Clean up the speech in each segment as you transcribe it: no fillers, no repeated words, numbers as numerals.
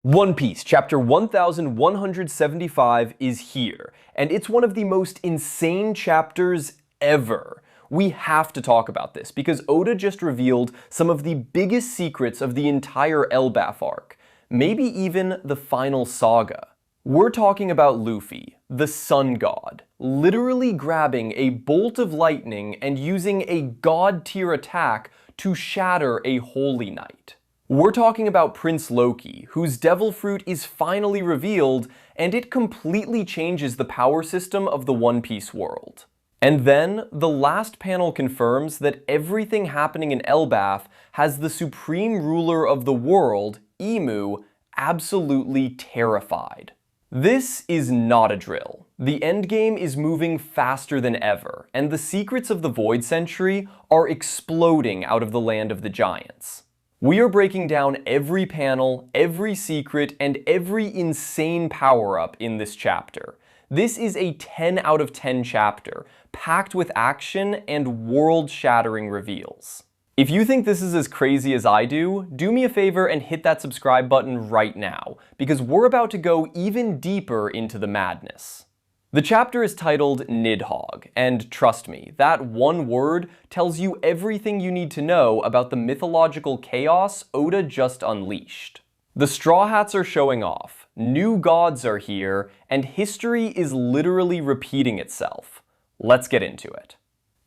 One Piece, chapter 1175 is here, and it's one of the most insane chapters ever. We have to talk about this, because Oda just revealed some of the biggest secrets of the entire Elbaf arc, maybe even the Final Saga. We're talking about Luffy, the Sun God, literally grabbing a bolt of lightning and using a god-tier attack to shatter a holy knight. We're talking about Prince Loki, whose devil fruit is finally revealed, and it completely changes the power system of the One Piece world. And then, the last panel confirms that everything happening in Elbaf has the supreme ruler of the world, Emu, absolutely terrified. This is not a drill. The endgame is moving faster than ever, and the secrets of the Void Century are exploding out of the land of the giants. We are breaking down every panel, every secret, and every insane power-up in this chapter. This is a 10 out of 10 chapter, packed with action and world-shattering reveals. If you think this is as crazy as I do me a favor and hit that subscribe button right now, because we're about to go even deeper into the madness. The chapter is titled Nidhogg, and trust me, that one word tells you everything you need to know about the mythological chaos Oda just unleashed. The Straw Hats are showing off, new gods are here, and history is literally repeating itself. Let's get into it.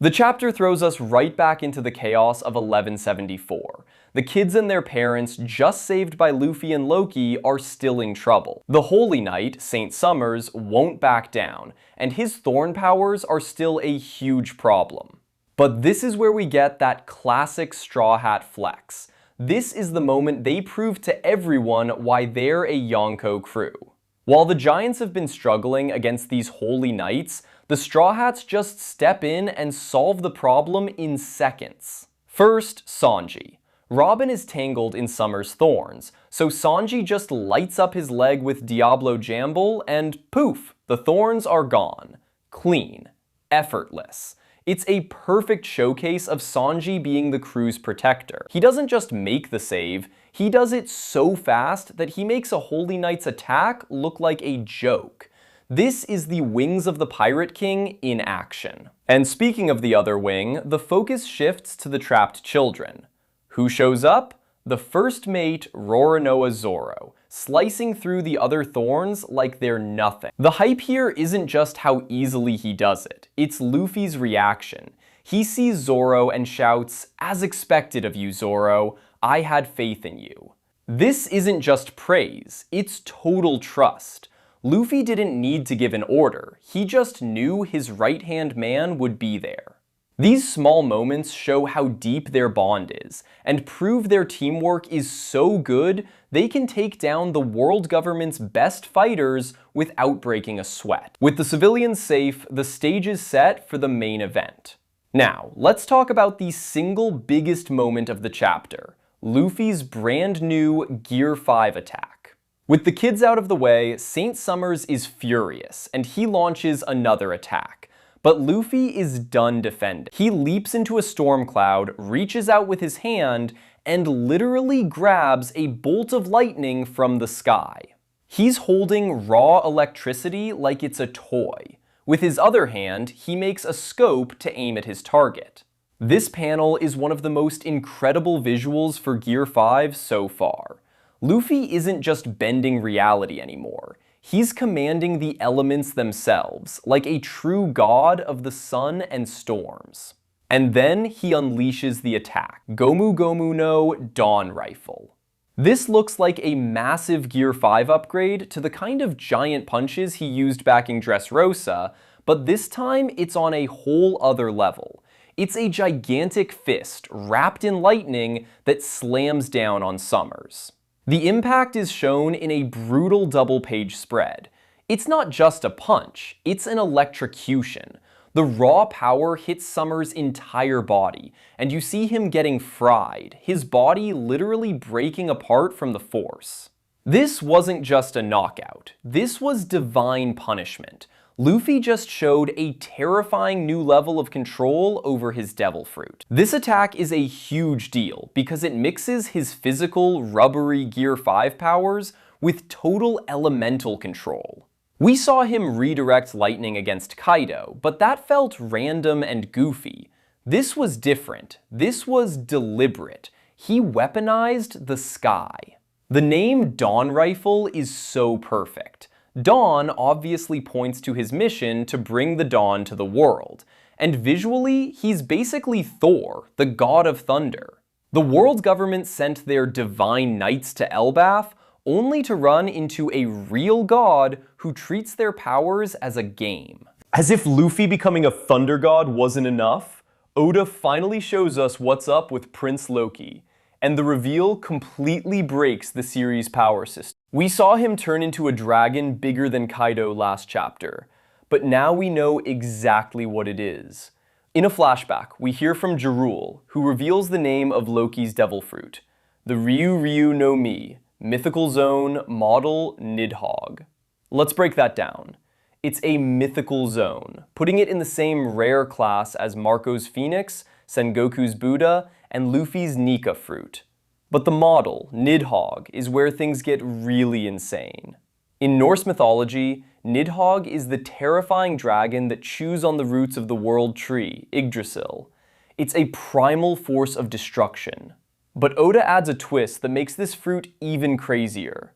The chapter throws us right back into the chaos of 1174. The kids and their parents, just saved by Luffy and Loki, are still in trouble. The Holy Knight, Saint Summers, won't back down, and his thorn powers are still a huge problem. But this is where we get that classic Straw Hat flex. This is the moment they prove to everyone why they're a Yonko crew. While the giants have been struggling against these Holy Knights, the Straw Hats just step in and solve the problem in seconds. First, Sanji. Robin is tangled in Summer's thorns, so Sanji just lights up his leg with Diablo Jamble and poof, the thorns are gone. Clean. Effortless. It's a perfect showcase of Sanji being the crew's protector. He doesn't just make the save, he does it so fast that he makes a Holy Knight's attack look like a joke. This is the Wings of the Pirate King in action. And speaking of the other wing, the focus shifts to the trapped children. Who shows up? The first mate, Roronoa Zoro, slicing through the other thorns like they're nothing. The hype here isn't just how easily he does it, it's Luffy's reaction. He sees Zoro and shouts, "As expected of you, Zoro, I had faith in you." This isn't just praise, it's total trust. Luffy didn't need to give an order, he just knew his right-hand man would be there. These small moments show how deep their bond is, and prove their teamwork is so good they can take down the world government's best fighters without breaking a sweat. With the civilians safe, the stage is set for the main event. Now, let's talk about the single biggest moment of the chapter, Luffy's brand new Gear 5 attack. With the kids out of the way, Saint Summers is furious, and he launches another attack. But Luffy is done defending. He leaps into a storm cloud, reaches out with his hand, and literally grabs a bolt of lightning from the sky. He's holding raw electricity like it's a toy. With his other hand, he makes a scope to aim at his target. This panel is one of the most incredible visuals for Gear 5 so far. Luffy isn't just bending reality anymore. He's commanding the elements themselves, like a true god of the sun and storms. And then he unleashes the attack, Gomu Gomu no Dawn Rifle. This looks like a massive Gear 5 upgrade to the kind of giant punches he used back in Dressrosa, but this time it's on a whole other level. It's a gigantic fist wrapped in lightning that slams down on Summers. The impact is shown in a brutal double-page spread. It's not just a punch, it's an electrocution. The raw power hits Summers' entire body, and you see him getting fried, his body literally breaking apart from the force. This wasn't just a knockout, this was divine punishment. Luffy just showed a terrifying new level of control over his devil fruit. This attack is a huge deal because it mixes his physical, rubbery Gear 5 powers with total elemental control. We saw him redirect lightning against Kaido, but that felt random and goofy. This was different. This was deliberate. He weaponized the sky. The name Dawn Rifle is so perfect. Dawn obviously points to his mission to bring the dawn to the world, and visually, he's basically Thor, the god of thunder. The world government sent their divine knights to Elbaf only to run into a real god who treats their powers as a game. As if Luffy becoming a thunder god wasn't enough, Oda finally shows us what's up with Prince Loki, and the reveal completely breaks the series' power system. We saw him turn into a dragon bigger than Kaido last chapter, but now we know exactly what it is. In a flashback, we hear from Jirul, who reveals the name of Loki's devil fruit, the Ryu no Mi, mythical zone model Nidhogg. Let's break that down. It's a mythical zone, putting it in the same rare class as Marco's Phoenix, Sengoku's Buddha, and Luffy's Nika fruit. But the model, Nidhogg, is where things get really insane. In Norse mythology, Nidhogg is the terrifying dragon that chews on the roots of the world tree, Yggdrasil. It's a primal force of destruction. But Oda adds a twist that makes this fruit even crazier.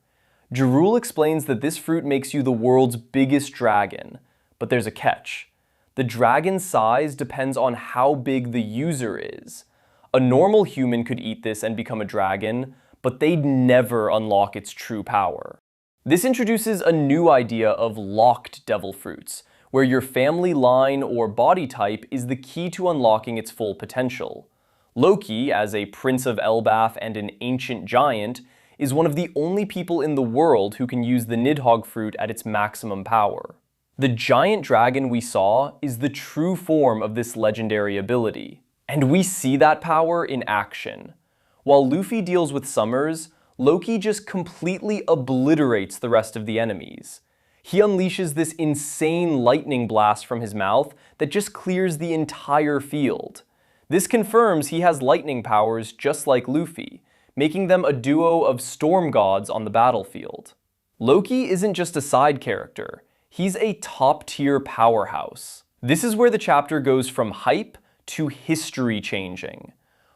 Jirul explains that this fruit makes you the world's biggest dragon, but there's a catch. The dragon's size depends on how big the user is. A normal human could eat this and become a dragon, but they'd never unlock its true power. This introduces a new idea of locked devil fruits, where your family line or body type is the key to unlocking its full potential. Loki, as a prince of Elbaf and an ancient giant, is one of the only people in the world who can use the Nidhogg fruit at its maximum power. The giant dragon we saw is the true form of this legendary ability, and we see that power in action. While Luffy deals with summers, Loki just completely obliterates the rest of the enemies. He unleashes this insane lightning blast from his mouth that just clears the entire field. This confirms he has lightning powers just like Luffy, making them a duo of storm gods on the battlefield. Loki isn't just a side character, he's a top-tier powerhouse. This is where the chapter goes from hype to history changing.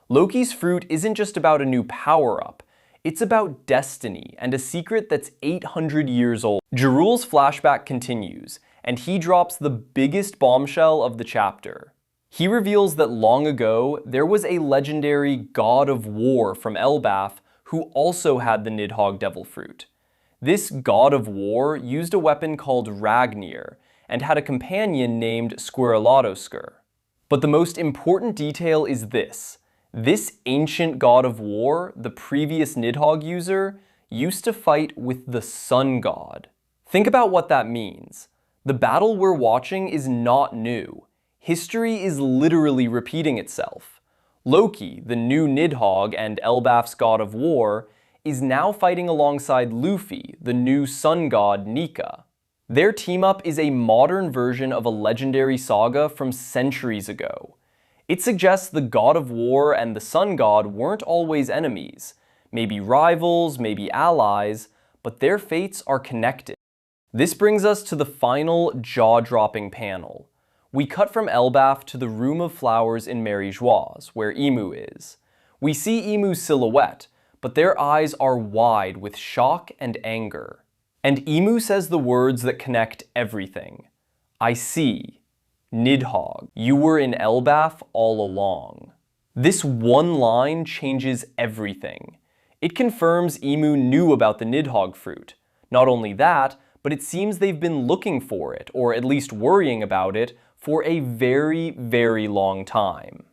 Loki's fruit isn't just about a new power-up, it's about destiny and a secret that's 800 years old. Jirul's flashback continues, and he drops the biggest bombshell of the chapter. He reveals that long ago, there was a legendary god of war from Elbaf who also had the Nidhogg devil fruit. This god of war used a weapon called Ragnir and had a companion named Squirrelotoskur. But the most important detail is this. This ancient god of war, the previous Nidhogg user, used to fight with the sun god. Think about what that means. The battle we're watching is not new. History is literally repeating itself. Loki, the new Nidhogg and Elbaf's god of war, is now fighting alongside Luffy, the new sun god Nika. Their team-up is a modern version of a legendary saga from centuries ago. It suggests the god of war and the sun god weren't always enemies, maybe rivals, maybe allies, but their fates are connected. This brings us to the final jaw-dropping panel. We cut from Elbaf to the Room of Flowers in Mary Geoise, where Imu is. We see Imu's silhouette, but their eyes are wide with shock and anger. And Imu says the words that connect everything. I see. Nidhogg, you were in Elbaf all along. This one line changes everything. It confirms Imu knew about the Nidhogg fruit. Not only that, but it seems they've been looking for it, or at least worrying about it, for a very, very long time.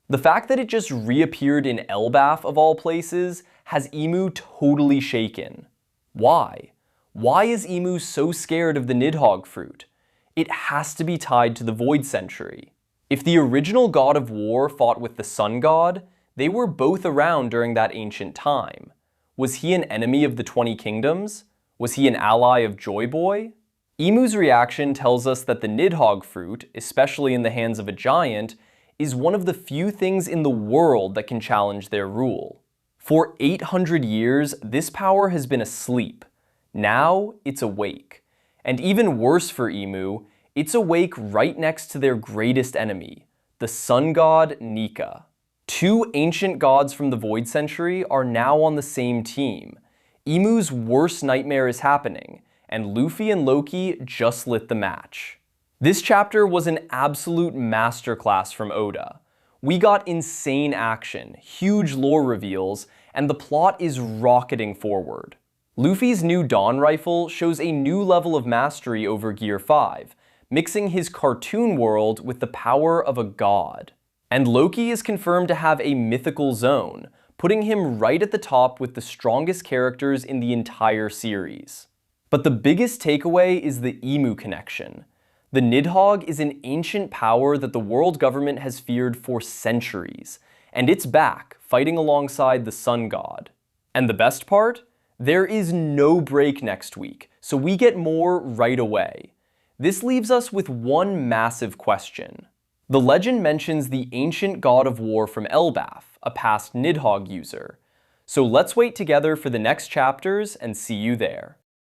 The fact that it just reappeared in Elbaf of all places has Imu totally shaken. Why? Why is Imu so scared of the Nidhogg fruit? It has to be tied to the Void Century. If the original god of war fought with the sun god, they were both around during that ancient time. Was he an enemy of the 20 Kingdoms? Was he an ally of Joy Boy? Imu's reaction tells us that the Nidhogg fruit, especially in the hands of a giant, is one of the few things in the world that can challenge their rule. For 800 years, this power has been asleep. Now it's awake. And even worse for Imu, it's awake right next to their greatest enemy, the sun god Nika. Two ancient gods from the Void Century are now on the same team. Imu's worst nightmare is happening, and Luffy and Loki just lit the match. This chapter was an absolute masterclass from Oda. We got insane action, huge lore reveals, and the plot is rocketing forward. Luffy's new Dawn Rifle shows a new level of mastery over Gear 5, mixing his cartoon world with the power of a god. And Loki is confirmed to have a mythical zone, putting him right at the top with the strongest characters in the entire series. But the biggest takeaway is the Imu connection. The Nidhogg is an ancient power that the world government has feared for centuries, and it's back, fighting alongside the sun god. And the best part? There is no break next week, so we get more right away. This leaves us with one massive question. The legend mentions the ancient god of war from Elbaf, a past Nidhogg user. So let's wait together for the next chapters and see you there.